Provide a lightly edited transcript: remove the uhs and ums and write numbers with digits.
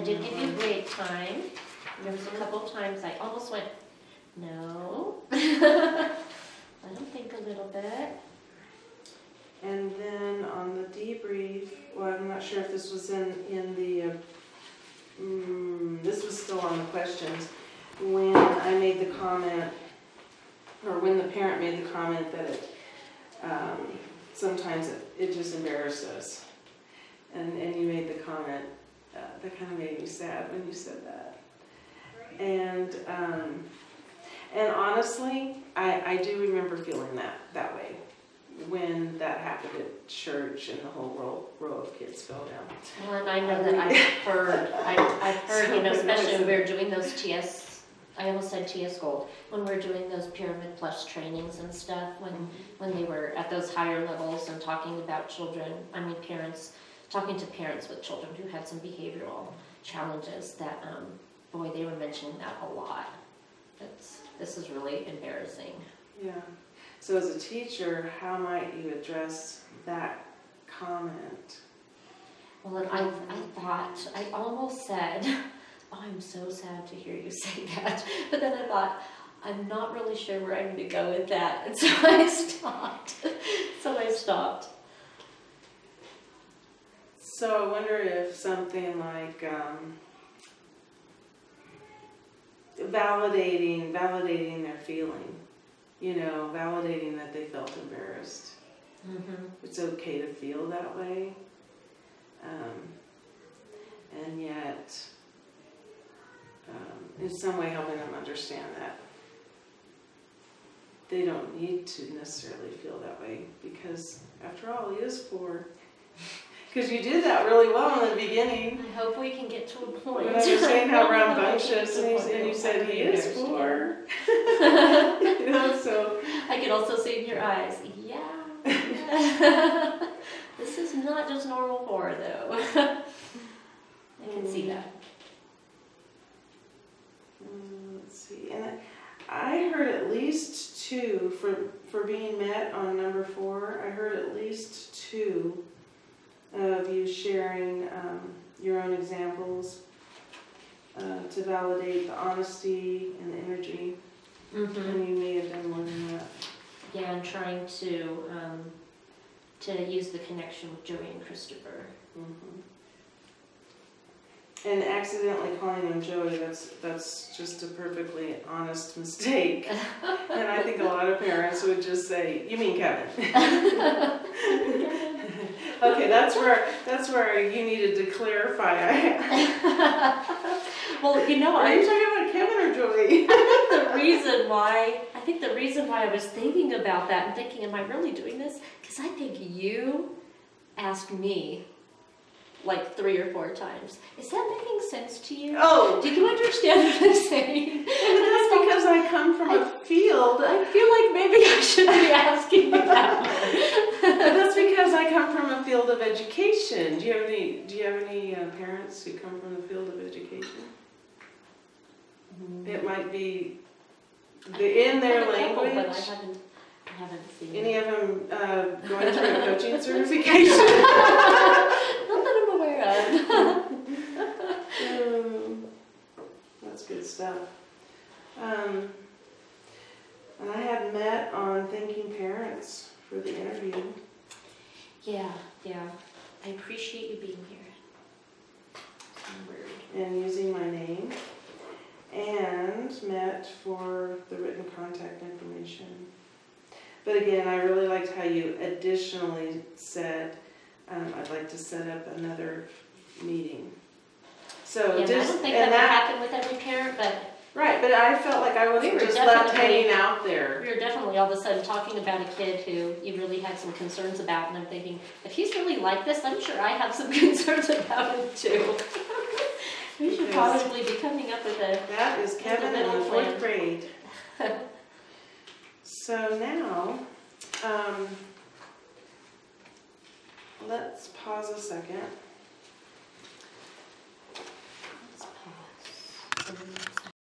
did give you break time. There was a couple times I almost went, no. Let them think a little bit. And then on the debrief, well, I'm not sure if this was in the, this was still on the questions, when I made the comment, or when the parent made the comment that it, sometimes it just embarrassed us. And you made the comment, that kind of made me sad when you said that. And honestly, I do remember feeling that way when that happened at church and the whole row of kids fell down. Well, and I know that I've heard, you know, especially when we were doing those TS, I almost said TS Gold, when we were doing those Pyramid Plus trainings and stuff, when they were at those higher levels and talking about children, I mean parents, talking to parents with children who had some behavioral challenges that, boy, they were mentioning that a lot. This is really embarrassing. Yeah. So as a teacher, how might you address that comment? Well, I thought, I almost said, oh, I'm so sad to hear you say that. But then I thought, I'm not really sure where I'm going to go with that. And so I stopped. So I wonder if something like validating their feeling, you know, validating that they felt embarrassed. Mm-hmm. It's okay to feel that way, and yet in some way helping them understand that they don't need to necessarily feel that way, because after all, he is 4. Because you did that really well in the beginning. I hope we can get to a point. When I was saying how rambunctious, and you said he is 4. You know, so I could also see in your eyes, yeah. This is not just normal 4, though. I can see that. Let's see, and I heard at least 2 for being met on number 4. I heard at least 2 of you sharing your own examples to validate the honesty and the energy. Mm-hmm. And you may have done more than that. Yeah, I'm trying to use the connection with Joey and Christopher. Mm-hmm. And accidentally calling him Joey, that's just a perfectly honest mistake. And I think a lot of parents would just say, you mean Kevin. Okay, that's where you needed to clarify. Well, you know, are you talking about Kevin or Joey? I think the reason why I was thinking about that and thinking, am I really doing this? Because I think you asked me like 3 or 4 times. Is that making sense to you? Oh. Did you understand what I'm saying? That's because I come from a field. I feel like maybe I should be asking you that more. That's because I come from a field of education. Do you have any parents who come from the field of education? It might be in their language. But I haven't seen any of them going through a coaching certification? Not that I'm aware of. That's good stuff. And I had met on thanking parents for the interview. Yeah. I appreciate you being here. And using my name. And met for the written contact information. But again, I really liked how you additionally said, I'd like to set up another meeting. So yeah, I don't think that would happen with every parent, but... Right, but I felt like I wasn't just left hanging out there. We were definitely all of a sudden talking about a kid who you really had some concerns about, and I'm thinking, if he's really like this, I'm sure I have some concerns about him too. We should probably be coming up with a... That is Kevin in the 4th grade. So now, let's pause a second. Let's pause.